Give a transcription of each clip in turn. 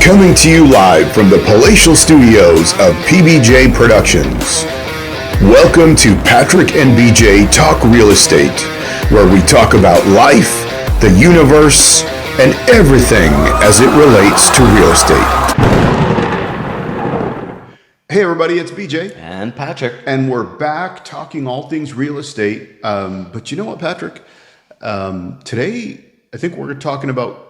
Coming to you live from the palatial studios of PBJ Productions. Welcome to Patrick and BJ Talk Real Estate, where we talk about life, the universe, and everything as it relates to real estate. Hey everybody, it's BJ. And Patrick. And we're back talking all things real estate. But you know what, Patrick? Today, I think we're talking about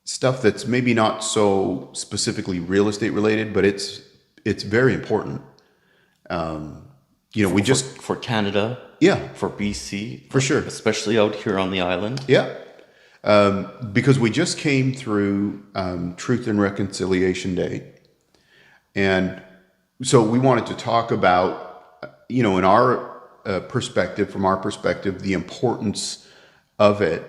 stuff that's maybe not so specifically real estate related, but it's very important. For Canada, for BC, for sure, especially out here on the island, because we just came through Truth and Reconciliation Day, and so we wanted to talk about, in our perspective, from our perspective, the importance of it.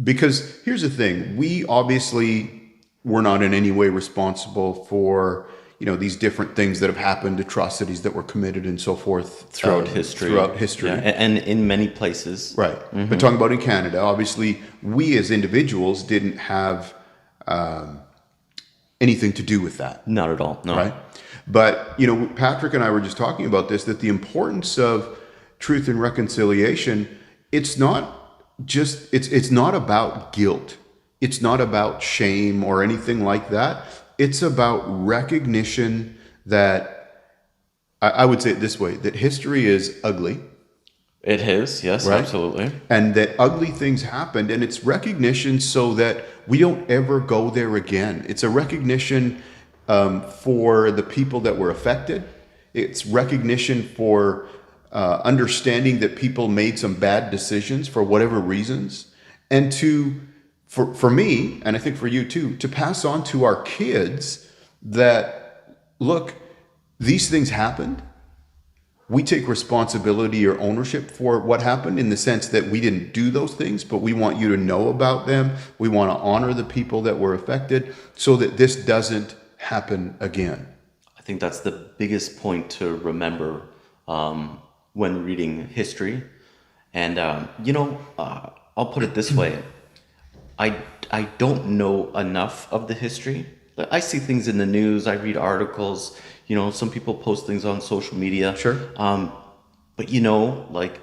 Because here's the thing, we obviously were not in any way responsible for, these different things that have happened, atrocities that were committed and so forth throughout history. Yeah, and in many places. Right. Mm-hmm. But talking about in Canada, obviously we as individuals didn't have anything to do with that. Not at all. No. Right. But, Patrick and I were just talking about this, that the importance of truth and reconciliation, it's not about guilt. It's not about shame or anything like that. It's about recognition that, I would say it this way, that history is ugly. It is, yes, right? Absolutely. And that ugly things happened, and it's recognition so that we don't ever go there again. It's a recognition for the people that were affected. It's recognition for understanding that people made some bad decisions for whatever reasons, and for me, and I think for you too, to pass on to our kids that, look, these things happened. We take responsibility or ownership for what happened, in the sense that we didn't do those things, but we want you to know about them. We want to honor the people that were affected so that this doesn't happen again. I think that's the biggest point to remember when reading history. And, I'll put it this way. I don't know enough of the history. I see things in the news. I read articles. Some people post things on social media. Sure. But,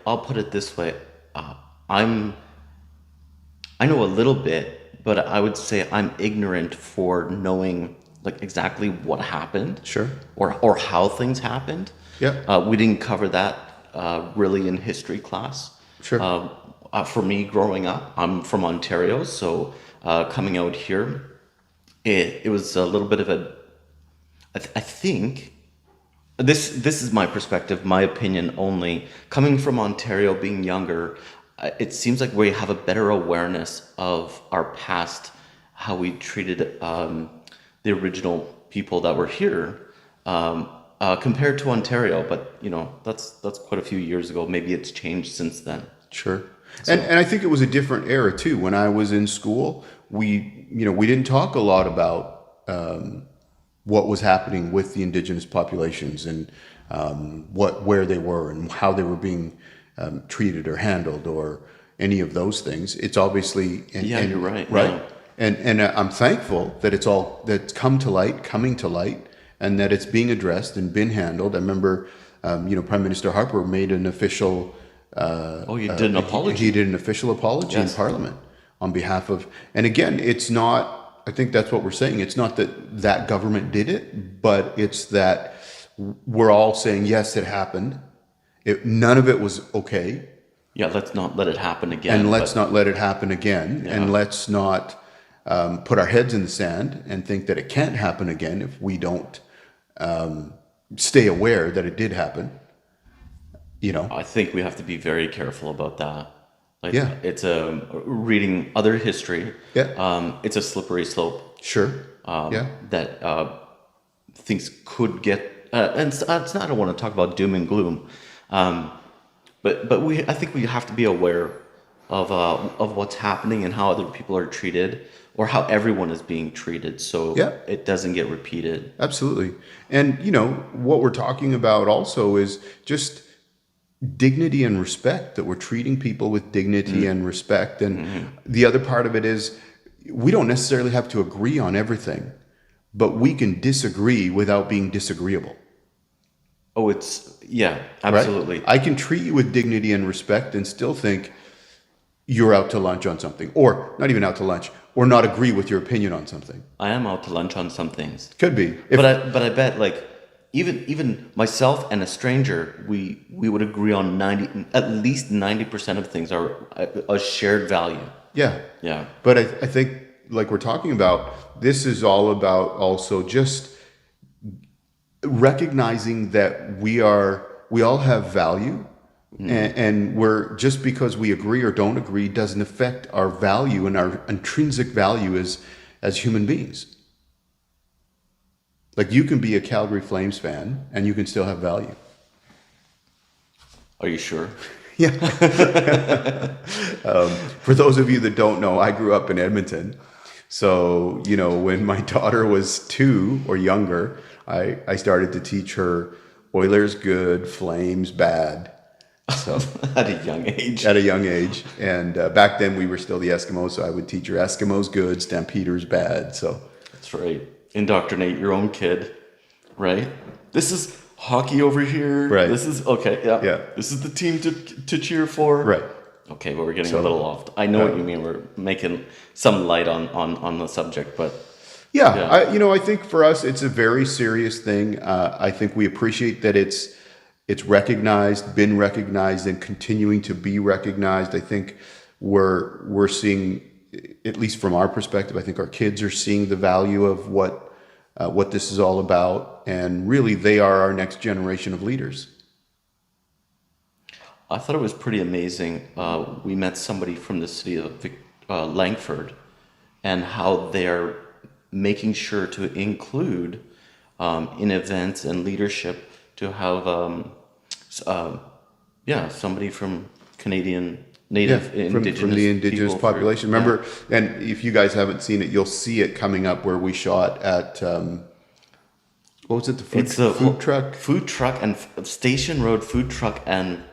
I'll put it this way. I know a little bit, but I would say I'm ignorant for knowing exactly what happened. Sure. Or how things happened. Yeah. We didn't cover that really in history class. Sure. For me, growing up, I'm from Ontario, so coming out here, it was a little bit of I think this is my perspective, my opinion only. Coming from Ontario, being younger, it seems like we have a better awareness of our past, how we treated the original people that were here. Compared to Ontario, but that's quite a few years ago. Maybe it's changed since then. Sure. So. And I think it was a different era too. When I was in school, we didn't talk a lot about what was happening with the Indigenous populations and where they were and how they were being treated or handled or any of those things. It's obviously you're right. Right. Yeah. And I'm thankful that that's coming to light, and that it's being addressed and been handled. I remember, Prime Minister Harper made an official. He did an apology. He did an official apology in Parliament on behalf of. And again, it's not. I think that's what we're saying. It's not that government did it, but it's that we're all saying yes, it happened. None of it was okay. Yeah, let's not let it happen again. And let's not let it happen again. Yeah. And let's not put our heads in the sand and think that it can't happen again if we don't stay aware that it did happen. I think we have to be very careful about that. It's reading other history. Yeah. It's a slippery slope. Sure. That things could get, and it's not. I don't want to talk about doom and gloom, but I think we have to be aware of what's happening and how other people are treated, or how everyone is being treated, so it doesn't get repeated. Absolutely. And what we're talking about also is just dignity and respect, that we're treating people with dignity and respect. And the other part of it is we don't necessarily have to agree on everything, but we can disagree without being disagreeable. Oh, yeah, absolutely. Right? I can treat you with dignity and respect and still think you're out to lunch on something, or not even out to lunch, or not agree with your opinion on something. I am out to lunch on some things. Could be. But I bet like even myself and a stranger, we would agree on at least 90% of things are a shared value. Yeah. Yeah. But I think, like we're talking about, this is all about also just recognizing that we all have value, and we're, just because we agree or don't agree doesn't affect our value and our intrinsic value as human beings. Like, you can be a Calgary Flames fan and you can still have value. Are you sure? Yeah. For those of you that don't know, I grew up in Edmonton. So, when my daughter was 2 or younger, I started to teach her Oilers good, Flames bad. So At a young age. At a young age. And back then we were still the Eskimos, so I would teach her Eskimos good, Stampeders bad. So That's right. Indoctrinate your own kid, right? This is hockey over here. Right. This is okay. Yeah. Yeah. This is the team to cheer for. right. Okay, but we're getting a little off. I know what you mean. We're making some light on the subject, but Yeah. I think for us it's a very serious thing. I think we appreciate that it's recognized, been recognized, and continuing to be recognized. I think we're seeing, at least from our perspective, I think our kids are seeing the value of what this is all about, and really they are our next generation of leaders. I thought it was pretty amazing. We met somebody from the city of Langford, and how they're making sure to include in events and leadership to have somebody from Canadian Native Indigenous from the Indigenous people population. Remember, and if you guys haven't seen it, you'll see it coming up where we shot at what was it? The food truck and Station Road food truck and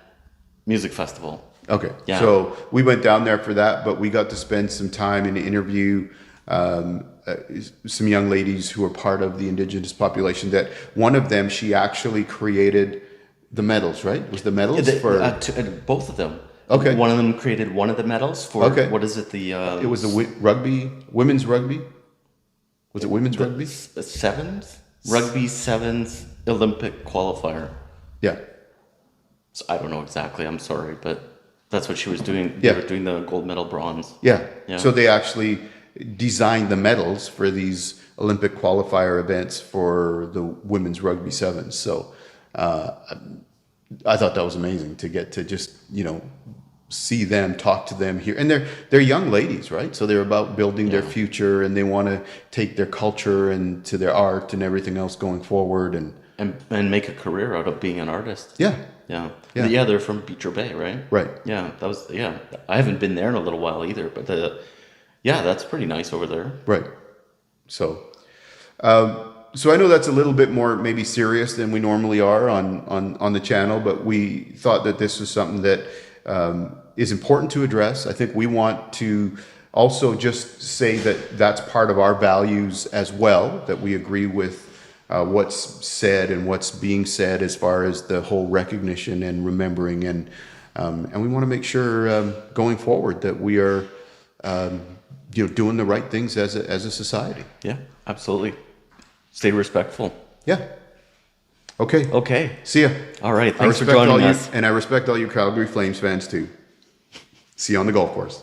music festival. Okay, Yeah. So we went down there for that, but we got to spend some time and interview some young ladies who are part of the Indigenous population. That one of them, she actually created the medals, right? Was the medals for both of them? Okay. One of them created one of the medals for what is it? It was the women's rugby. Was it women's rugby? Sevens, rugby sevens Olympic qualifier. Yeah. So I don't know exactly. I'm sorry, but that's what she was doing. Yeah. They were doing the gold medal, bronze. Yeah. Yeah. So they actually designed the medals for these Olympic qualifier events for the women's rugby sevens. So I thought that was amazing to get to just, see them, talk to them here. And they're young ladies, right? So they're about building their future, and they want to take their culture and to their art and everything else going forward and make a career out of being an artist. Yeah. Yeah. Yeah. Yeah, they're from Beecher Bay, right? Right. Yeah, I haven't been there in a little while either, but that's pretty nice over there. Right. So I know that's a little bit more maybe serious than we normally are on the channel, but we thought that this was something that is important to address. I think we want to also just say that that's part of our values as well, that we agree with what's said and what's being said as far as the whole recognition and remembering, and we want to make sure going forward that we are doing the right things as a society. Yeah, absolutely. Stay respectful. Yeah. Okay. Okay. See ya. All right. Thanks for joining us. And I respect all you Calgary Flames fans too. See you on the golf course.